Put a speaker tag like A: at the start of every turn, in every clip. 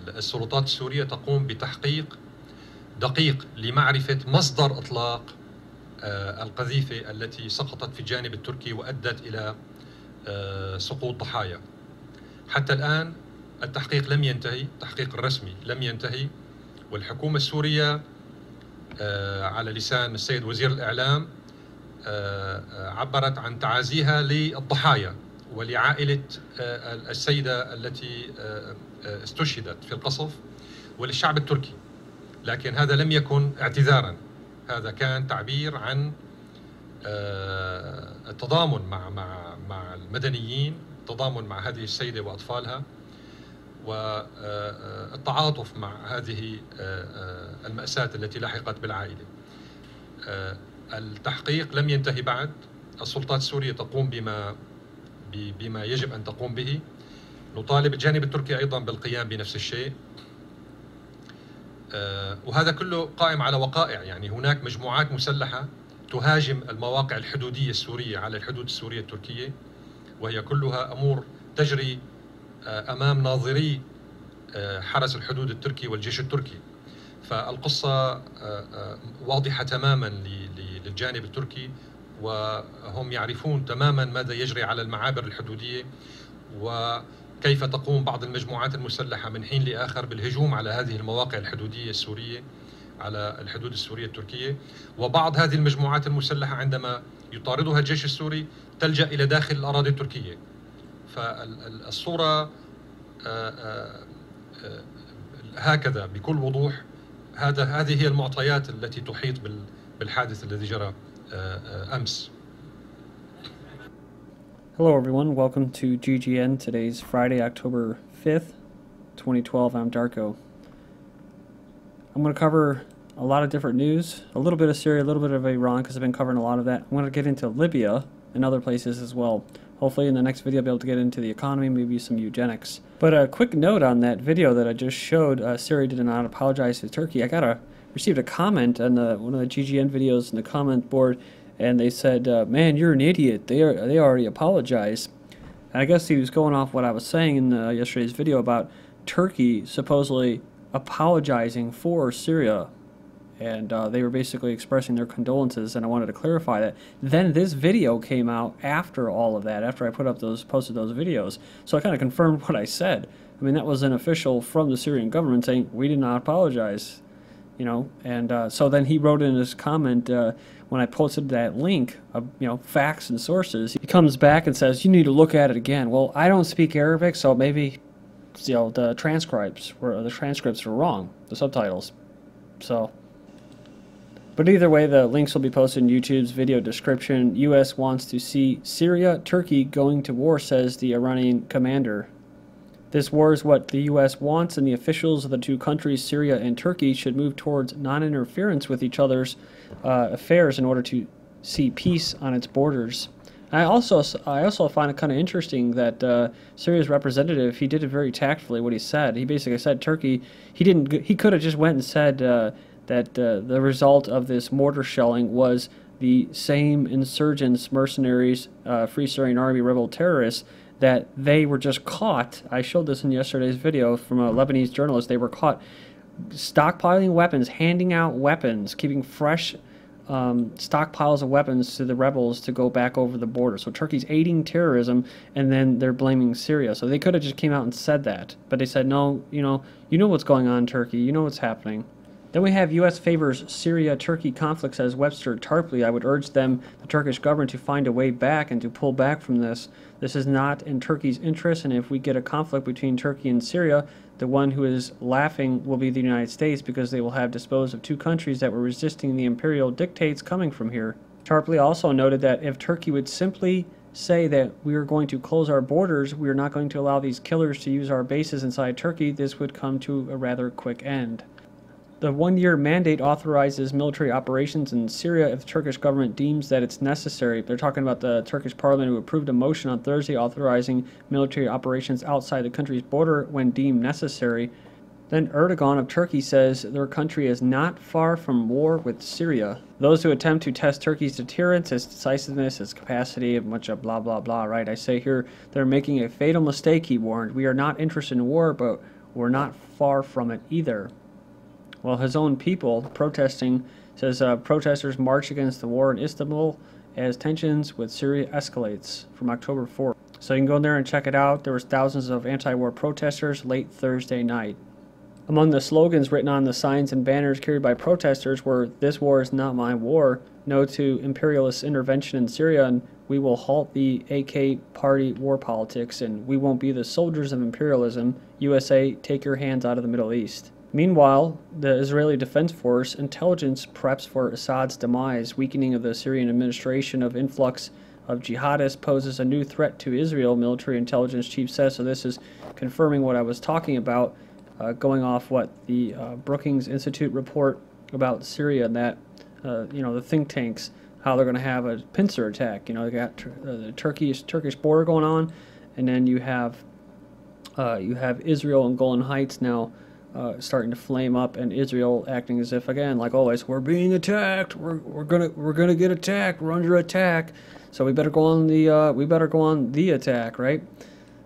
A: السلطات السورية تقوم بتحقيق دقيق لمعرفة مصدر إطلاق القذيفة التي سقطت في الجانب التركي وأدت إلى سقوط ضحايا. حتى الآن التحقيق لم ينتهي، التحقيق الرسمي لم ينتهي، والحكومة السورية على لسان السيد وزير الإعلام عبرت عن تعازيها للضحايا ولعائلة السيدة التي استشهدت في القصف وللشعب التركي، لكن هذا لم يكن اعتذارا، هذا كان تعبير عن التضامن مع المدنيين، التضامن مع هذه السيدة وأطفالها، والتعاطف مع هذه المأساة التي لحقت بالعائلة. التحقيق لم ينتهي بعد، السلطات السورية تقوم بما يجب أن تقوم به. نطالب الجانب التركي أيضا بالقيام بنفس الشيء، وهذا كله قائم على وقائع. يعني هناك مجموعات مسلحة تهاجم المواقع الحدودية السورية على الحدود السورية التركية، وهي كلها أمور تجري أمام ناظري حرس الحدود التركي والجيش التركي. فالقصة واضحة تماما للجانب التركي، وهم يعرفون تماما ماذا يجري على المعابر الحدودية وكيف تقوم بعض المجموعات المسلحة من حين لآخر بالهجوم على هذه المواقع الحدودية السورية على الحدود السورية التركية. وبعض هذه المجموعات المسلحة عندما يطاردها الجيش السوري تلجأ إلى داخل الأراضي التركية. فالصورة هكذا بكل وضوح. هذه هي المعطيات التي تحيط بالحادث الذي جرى أمس.
B: Hello everyone, welcome to GGN. Today's Friday, October 5th, 2012. I'm Darko. I'm going to cover a lot of different news, a little bit of Syria, a little bit of Iran, because I've been covering a lot of that. I'm going to get into Libya and other places as well. Hopefully in the next video I'll be able to get into the economy, maybe some eugenics. But a quick note on that video that I just showed, Syria did not apologize to Turkey. I received a comment on one of the GGN videos in the comment board, and they said, man, you're an idiot, they already apologized. And I guess he was going off what I was saying in yesterday's video about Turkey supposedly apologizing for Syria. And they were basically expressing their condolences, and I wanted to clarify that. Then this video came out after all of that, after I posted those videos. So I kind of confirmed what I said. I mean, that was an official from the Syrian government saying, we did not apologize, you know. And so then he wrote in his comment, when I posted that link of, you know, facts and sources, he comes back and says, you need to look at it again. Well, I don't speak Arabic, so maybe, you know, the transcripts were wrong, the subtitles. So... But either way, the links will be posted in YouTube's video description. U.S. wants to see Syria-Turkey going to war, says the Iranian commander. This war is what the U.S. wants, and the officials of the two countries, Syria and Turkey, should move towards non-interference with each other's affairs in order to see peace on its borders. I also find it kind of interesting that Syria's representative, he did it very tactfully, what he said. He basically said Turkey, he could have just went and said... that the result of this mortar shelling was the same insurgents, mercenaries, Free Syrian Army rebel terrorists, that they were just caught. I showed this in yesterday's video from a Lebanese journalist. They were caught stockpiling weapons, handing out weapons, keeping fresh stockpiles of weapons to the rebels to go back over the border. So Turkey's aiding terrorism, and then they're blaming Syria. So they could have just came out and said that. But they said, no, you know what's going on in Turkey. You know what's happening. Then we have U.S. favors Syria-Turkey conflict, says Webster Tarpley. I would urge the Turkish government, to find a way back and to pull back from this. This is not in Turkey's interest, and if we get a conflict between Turkey and Syria, the one who is laughing will be the United States, because they will have disposed of two countries that were resisting the imperial dictates coming from here. Tarpley also noted that if Turkey would simply say that we are going to close our borders, we are not going to allow these killers to use our bases inside Turkey, this would come to a rather quick end. The one-year mandate authorizes military operations in Syria if the Turkish government deems that it's necessary. They're talking about the Turkish parliament, who approved a motion on Thursday authorizing military operations outside the country's border when deemed necessary. Then Erdogan of Turkey says their country is not far from war with Syria. Those who attempt to test Turkey's deterrence, its decisiveness, its capacity, a bunch of blah, blah, blah, right? I say here they're making a fatal mistake, he warned. We are not interested in war, but we're not far from it either. Well, his own people protesting, says protesters march against the war in Istanbul as tensions with Syria escalates from October 4th. So you can go in there and check it out. There was thousands of anti-war protesters late Thursday night. Among the slogans written on the signs and banners carried by protesters were, "This war is not my war," "No to imperialist intervention in Syria," and "We will halt the AK party war politics," and "We won't be the soldiers of imperialism. USA, take your hands out of the Middle East." Meanwhile, the Israeli Defense Force intelligence preps for Assad's demise. Weakening of the Syrian administration of influx of jihadists poses a new threat to Israel, military intelligence chief says. So this is confirming what I was talking about, going off what the Brookings Institute report about Syria and that, the think tanks, how they're going to have a pincer attack. They got the Turkish border going on, and then you have Israel and Golan Heights now starting to flame up, and Israel acting as if, again, like always, we're being attacked. We're gonna get attacked. We're under attack. So we better go on the attack, right?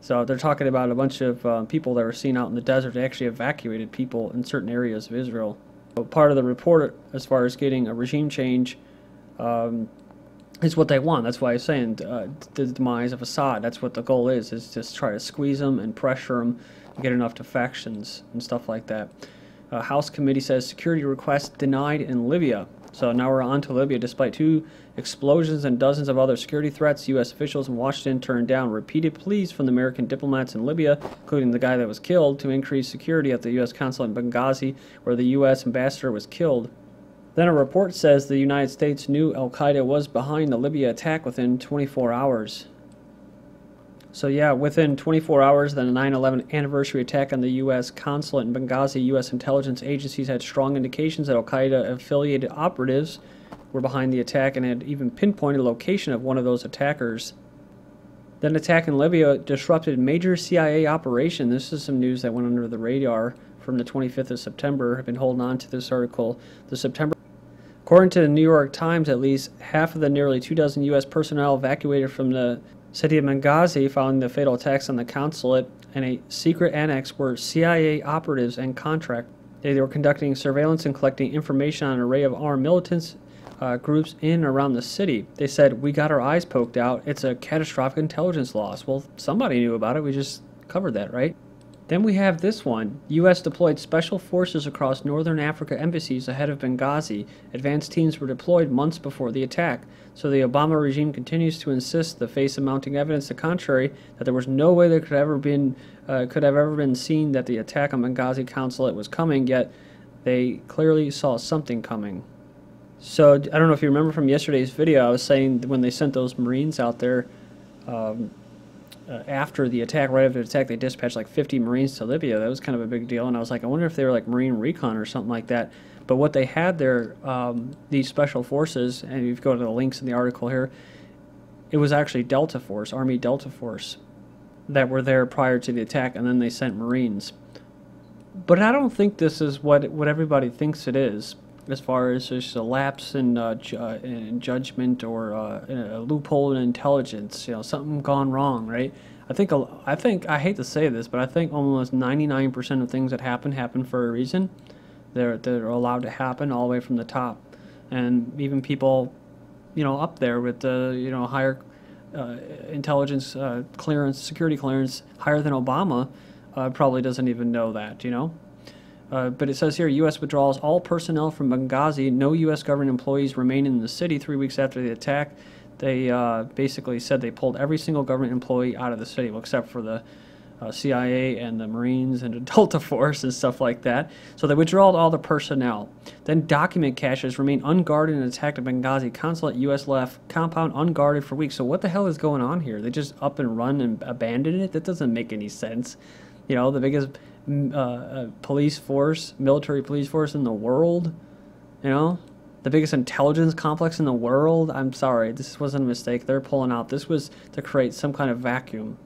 B: So they're talking about a bunch of people that were seen out in the desert. They actually evacuated people in certain areas of Israel. So part of the report, as far as getting a regime change, is what they want. That's why I'm saying the demise of Assad. That's what the goal is just try to squeeze them and pressure them and get enough defections and stuff like that. House committee says security requests denied in Libya. So now we're on to Libya. Despite 2 explosions and dozens of other security threats, U.S. officials in Washington turned down repeated pleas from the American diplomats in Libya, including the guy that was killed, to increase security at the U.S. consulate in Benghazi, where the U.S. ambassador was killed. Then a report says the United States knew Al-Qaeda was behind the Libya attack within 24 hours. So yeah, within 24 hours, the 9/11 anniversary attack on the U.S. consulate in Benghazi, U.S. intelligence agencies had strong indications that Al-Qaeda-affiliated operatives were behind the attack and had even pinpointed the location of one of those attackers. Then attack in Libya disrupted major CIA operation. This is some news that went under the radar from the 25th of September. I've been holding on to this article. According to the New York Times, at least half of the nearly 24 U.S. personnel evacuated from the city of Benghazi following the fatal attacks on the consulate and a secret annex were CIA operatives and contractors. They were conducting surveillance and collecting information on an array of armed militants groups in and around the city. They said, "We got our eyes poked out. It's a catastrophic intelligence loss." Well, somebody knew about it. We just covered that, right? Then we have this one. U.S. deployed special forces across northern Africa embassies ahead of Benghazi. Advanced teams were deployed months before the attack. So the Obama regime continues to insist, the face of mounting evidence to the contrary, that there was no way there could have ever been seen that the attack on Benghazi consulate was coming, yet they clearly saw something coming. So I don't know if you remember from yesterday's video, I was saying when they sent those Marines out there, after the attack, right after the attack, they dispatched like 50 Marines to Libya. That was kind of a big deal, and I was like, I wonder if they were like Marine Recon or something like that. But what they had there, these special forces, and if you go to the links in the article here, it was actually Delta Force, Army Delta Force, that were there prior to the attack, and then they sent Marines. But I don't think this is what everybody thinks it is, as far as just a lapse in judgment or a loophole in intelligence, something gone wrong, right? I think I hate to say this, but I think almost 99% of things that happen for a reason. They're allowed to happen all the way from the top, and even people, up there with the higher intelligence clearance, security clearance, higher than Obama, probably doesn't even know that, But it says here, U.S. withdraws all personnel from Benghazi. No U.S. government employees remain in the city. 3 weeks after the attack, they basically said they pulled every single government employee out of the city, well, except for the CIA and the Marines and the Delta Force and stuff like that. So they withdrew all the personnel. Then document caches remain unguarded and attacked at Benghazi consulate. U.S. left compound unguarded for weeks. So what the hell is going on here? They just up and run and abandon it? That doesn't make any sense. The biggest police force, military police force in the world, the biggest intelligence complex in the world. I'm sorry, this wasn't a mistake. They're pulling out. This was to create some kind of vacuum.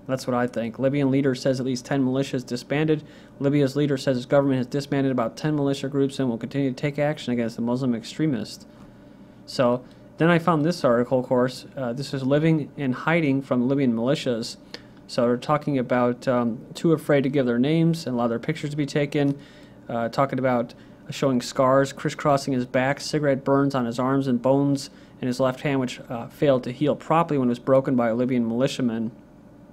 B: That's what I think. Libyan leader says at least 10 militias disbanded. Libya's leader says his government has disbanded about 10 militia groups and will continue to take action against the Muslim extremists. So then I found this article, of course. This is living in hiding from Libyan militias. So they're talking about too afraid to give their names and allow their pictures to be taken, talking about showing scars crisscrossing his back, cigarette burns on his arms and bones in his left hand, which failed to heal properly when it was broken by a Libyan militiaman.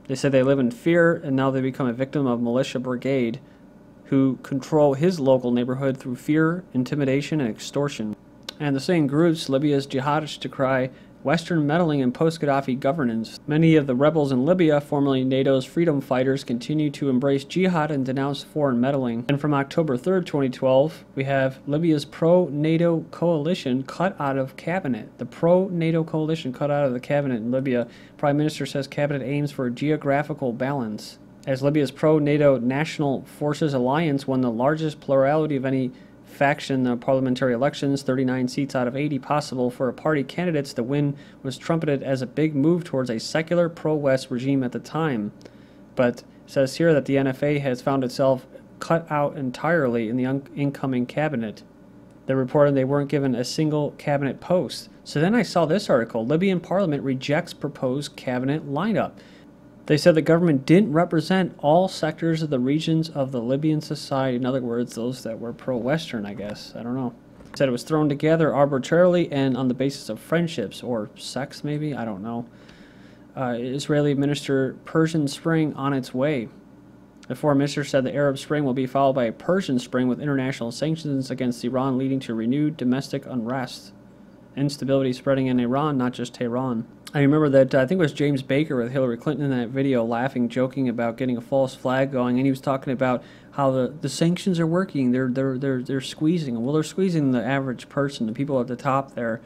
B: They said they live in fear, and now they become a victim of militia brigade who control his local neighborhood through fear, intimidation, and extortion. And the same groups, Libya's jihadists, decry Western meddling in post-Gadhafi governance. Many of the rebels in Libya, formerly NATO's freedom fighters, continue to embrace jihad and denounce foreign meddling. And from October 3rd, 2012, we have Libya's pro-NATO coalition cut out of cabinet. The pro-NATO coalition cut out of the cabinet in Libya. Prime Minister says cabinet aims for a geographical balance. As Libya's pro-NATO National Forces Alliance won the largest plurality of any faction in the parliamentary elections, 39 seats out of 80 possible for party candidates, the win was trumpeted as a big move towards a secular pro-West regime at the time. But it says here that the NFA has found itself cut out entirely in the incoming cabinet. They reported they weren't given a single cabinet post. So then I saw this article, Libyan parliament rejects proposed cabinet lineup. They said the government didn't represent all sectors of the regions of the Libyan society. In other words, those that were pro-Western, I guess. I don't know. They said it was thrown together arbitrarily and on the basis of friendships or sex, maybe? I don't know. Israeli minister Persian Spring on its way. The foreign minister said the Arab Spring will be followed by a Persian Spring with international sanctions against Iran leading to renewed domestic unrest. Instability spreading in Iran, not just Tehran. I remember that, I think it was James Baker with Hillary Clinton in that video laughing, joking about getting a false flag going, and he was talking about how the sanctions are working. They're squeezing. Well, they're squeezing the average person, the people at the top there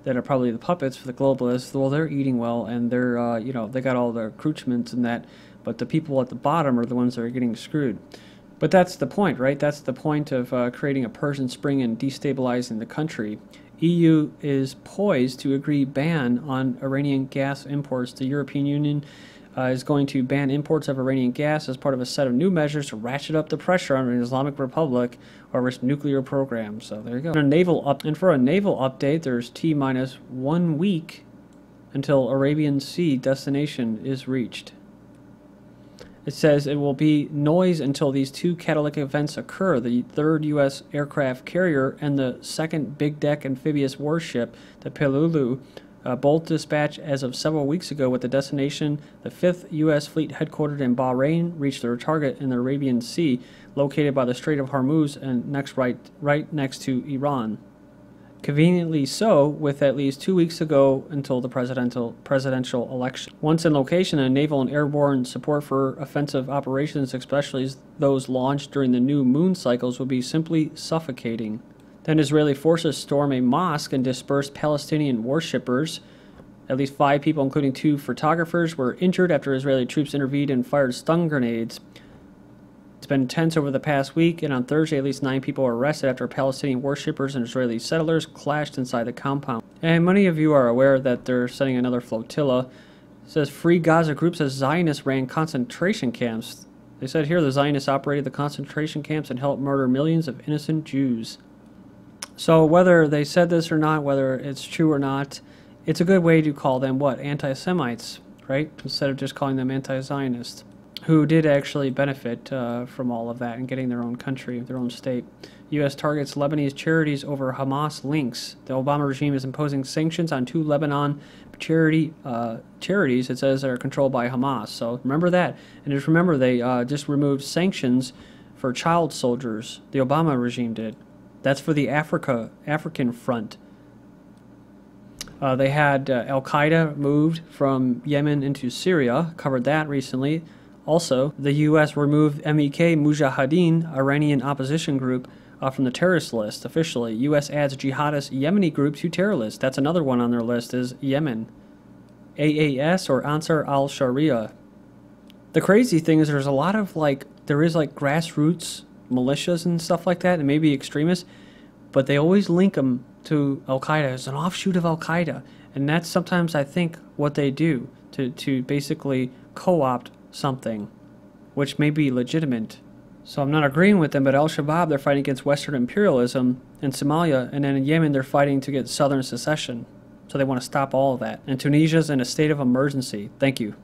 B: that are probably the puppets for the globalists. Well, they're eating well, and they're, you know, they got all the accoutrements and that, but the people at the bottom are the ones that are getting screwed. But that's the point, right? That's the point of creating a Persian Spring and destabilizing the country. EU is poised to agree ban on Iranian gas imports. The European Union is going to ban imports of Iranian gas as part of a set of new measures to ratchet up the pressure on the Islamic Republic over its nuclear program. So there you go. And for a naval update, there's T-minus 1 week until Arabian Sea destination is reached. It says it will be noise until these two catalytic events occur. The third U.S. aircraft carrier and the second big deck amphibious warship, the Pelulu, both dispatched as of several weeks ago with the destination. The 5th U.S. fleet headquartered in Bahrain reached their target in the Arabian Sea, located by the Strait of Hormuz and right next to Iran. Conveniently so, with at least 2 weeks ago until the presidential election. Once in location, a naval and airborne support for offensive operations, especially those launched during the new moon cycles, would be simply suffocating. Then Israeli forces storm a mosque and dispersed Palestinian worshippers. At least 5 people, including 2 photographers, were injured after Israeli troops intervened and fired stun grenades. It's been tense over the past week, and on Thursday, at least 9 people were arrested after Palestinian worshippers and Israeli settlers clashed inside the compound. And many of you are aware that they're sending another flotilla. It says Free Gaza Group says Zionists ran concentration camps. They said here the Zionists operated the concentration camps and helped murder millions of innocent Jews. So whether they said this or not, whether it's true or not, it's a good way to call them what? Anti-Semites, right? Instead of just calling them anti-Zionists, who did actually benefit from all of that and getting their own country, their own state. U.S. targets Lebanese charities over Hamas links. The Obama regime is imposing sanctions on 2 Lebanon charities, it says, that are controlled by Hamas. So remember that. And just remember, they just removed sanctions for child soldiers. The Obama regime did. That's for the African front. They had Al-Qaeda moved from Yemen into Syria, covered that recently. Also, the U.S. removed MEK Mujahideen, Iranian opposition group, from the terrorist list officially. U.S. adds jihadist Yemeni group to terror list. That's another one on their list is Yemen. AAS or Ansar al-Sharia. The crazy thing is there's a lot of there is grassroots militias and stuff like that, and maybe extremists, but they always link them to Al-Qaeda as an offshoot of Al-Qaeda. And that's sometimes, I think, what they do to basically co-opt something, which may be legitimate. So I'm not agreeing with them, but Al-Shabaab, they're fighting against Western imperialism in Somalia, and then in Yemen, they're fighting to get southern secession. So they want to stop all of that. And Tunisia's in a state of emergency. Thank you.